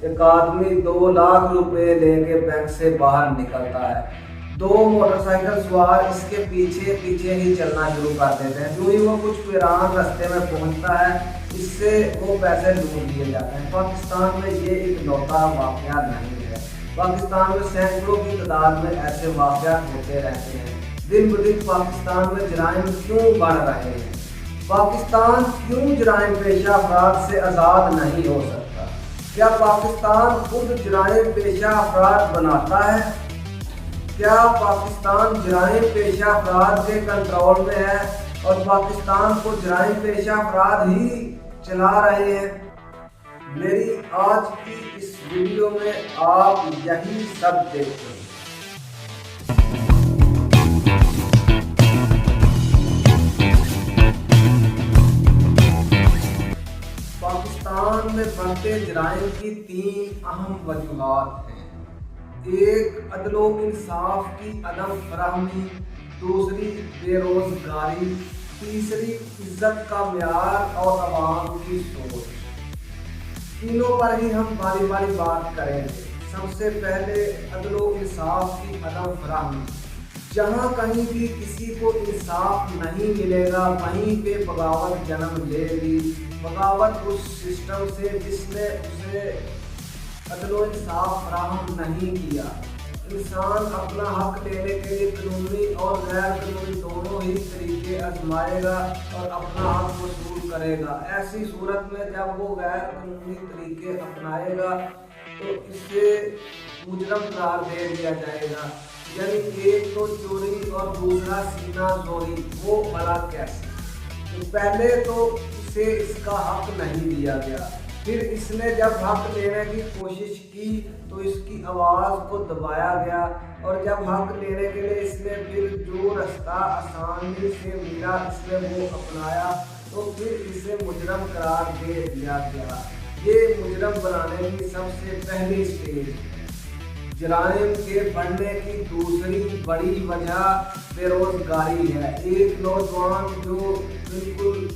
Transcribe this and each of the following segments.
ایک آدمی 2 لاکھ روپے لے کے بینک سے باہر نکلتا ہے، 2 موٹر سائیکل سوار اس کے پیچھے پیچھے ہی چلنا شروع کر دیتے ہیں۔ جو ہی وہ کچھ ویران رستے میں پہنچتا ہے، اس سے وہ پیسے لوٹ لیے جاتے ہیں۔ پاکستان میں یہ اکلوتا واقعہ نہیں ہے، پاکستان میں سینکڑوں کی تعداد میں ایسے واقعات ہوتے رہتے ہیں۔ دن بدن پاکستان میں جرائم کیوں بڑھ رہے ہیں؟ پاکستان کیوں جرائم پیشہ افراد سے آزاد نہیں ہو سکتا؟ کیا پاکستان خود جرائم پیشہ افراد بناتا ہے؟ کیا پاکستان جرائم پیشہ افراد کے کنٹرول میں ہے اور پاکستان کو جرائم پیشہ افراد ہی چلا رہے ہیں؟ میری آج کی اس ویڈیو میں آپ یہی سب دیکھیں۔ پاکستان میں بڑھتے جرائم کی 3 اہم وجوہات ہیں۔ ایک، عدل و انصاف کی عدم فراہمی، دوسری بے روزگاری، تیسری عزت کا معیار اور عوام کی سوچ۔ تینوں پر ہی ہم باری باری بات کریں گے۔ سب سے پہلے عدل و انصاف کی عدم فراہمی۔ جہاں کہیں بھی کسی کو انصاف نہیں ملے گا، وہیں پہ بغاوت جنم لے گی۔ بغاوت اس سسٹم سے جس نے اسے عدل و انصاف فراہم نہیں کیا۔ انسان اپنا حق لینے کے لیے قانونی اور غیر قانونی دونوں ہی طریقے آزمائے گا اور اپنا حق وصول کرے گا۔ ایسی صورت میں جب وہ غیر قانونی طریقے اپنائے گا تو اسے مجرم قرار دے دیا جائے گا۔ یعنی ایک تو چوری اور دوسرا سینہ زوری، وہ بھلا کیسے؟ پہلے تو اسے اس کا حق نہیں دیا گیا، پھر اس نے جب حق لینے کی کوشش کی تو اس کی آواز کو دبایا گیا، اور جب حق لینے کے لیے اس نے پھر جو رستہ آسانی سے ملا اس نے وہ اپنایا تو پھر اسے مجرم قرار دے دیا گیا۔ یہ مجرم بنانے کی سب سے پہلی سٹیج۔ جرائم کے بڑھنے کی دوسری بڑی وجہ بے روزگاری ہے۔ ایک نوجوان جو بالکل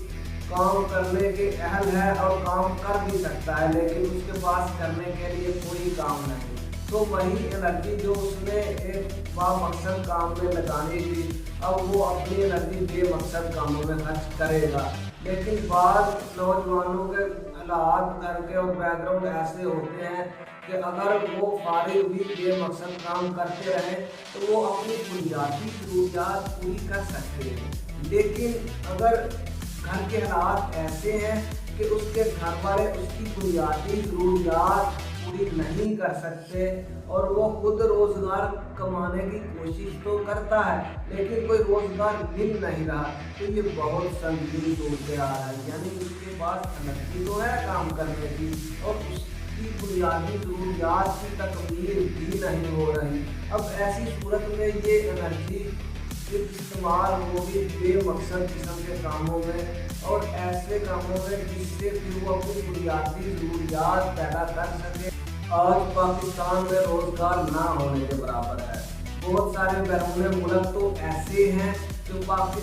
کام کرنے کے اہل ہے اور کام کر بھی سکتا ہے لیکن اس کے پاس کرنے کے لیے کوئی کام نہیں، تو وہی انرجی جو اس نے ایک بامقصد کام میں لگانی تھی، اب وہ اپنی انرجی بے مقصد کاموں میں خرچ کرے گا۔ لیکن بعض نوجوانوں کے حالات گھر کے اور بیک گراؤنڈ ایسے ہوتے ہیں کہ اگر وہ فارغ بھی بے مقصد کام کرتے رہیں تو وہ اپنی بنیادی ضروریات پوری کر سکتے ہیں۔ لیکن اگر گھر کے حالات ایسے ہیں کہ اس کے گھر والے اس کی بنیادی ضروریات پوری نہیں کر سکتے اور وہ خود روزگار کمانے کی کوشش تو کرتا ہے لیکن کوئی روزگار مل نہیں رہا، تو یہ بہت سنگین صورتحال ہے۔ یعنی اس کے پاس انرجی تو ہے کام کرنے کی اور اس کی بنیادی ضروریات کی تکمیل بھی نہیں ہو رہی۔ اب ایسی صورت میں یہ انرجی استعمال ہوگی بے مقصد قسم کے کاموں میں اور ایسے کاموں میں جس سے پھر وہ اپنی بنیادی ضروریات پیدا کر سکے۔ آج پاکستان میں روزگار نہ ہونے کے برابر ہے۔ بہت سارے بیرون ملک تو ایسے ہیں جو بہت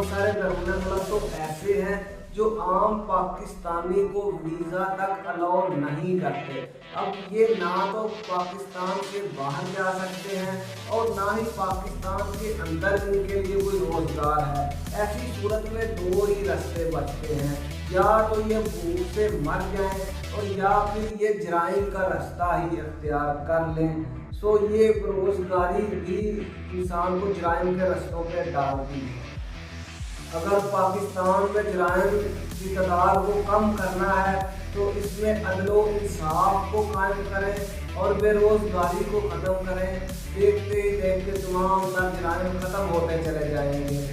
سارے بیرون ملک تو ایسے ہیں جو عام پاکستانی کو ویزا تک الاؤ نہیں کرتے۔ اب یہ نہ تو پاکستان کے باہر جا سکتے ہیں اور نہ ہی پاکستان کے اندر ان کے لیے کوئی روزگار ہے۔ ایسی صورت میں 2 ہی رستے بچتے ہیں، یا تو یہ بھوک سے مر جائیں اور یا پھر یہ جرائم کا رستہ ہی اختیار کر لیں۔ سو یہ بے روزگاری بھی انسان کو جرائم کے رستوں پہ ڈالتی ہے۔ اگر پاکستان میں جرائم کی تعداد کو کم کرنا ہے تو اس میں عدل و انصاف کو قائم کریں اور بے روزگاری کو ختم کریں۔ دیکھتے ہی دیکھتے تمام تر جرائم ختم ہوتے چلے جائیں گے۔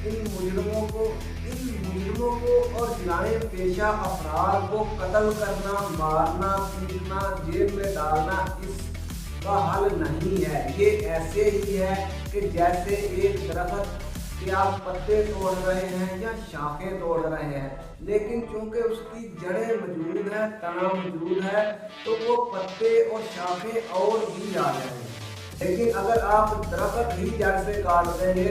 ان مجرموں کو اور جرائم پیشہ افراد کو قتل کرنا، مارنا، پیٹنا، جیل میں ڈالنا اس کا حل نہیں ہے۔ یہ ایسے ہی ہے کہ جیسے ایک درخت کے آپ پتے توڑ رہے ہیں یا شاخیں توڑ رہے ہیں، لیکن چونکہ اس کی جڑیں موجود ہیں، تنا موجود ہے، تو وہ پتے اور شاخیں اور بھی آ جائیں گے۔ لیکن اگر آپ درخت ہی جڑ سے کاٹ دیں گے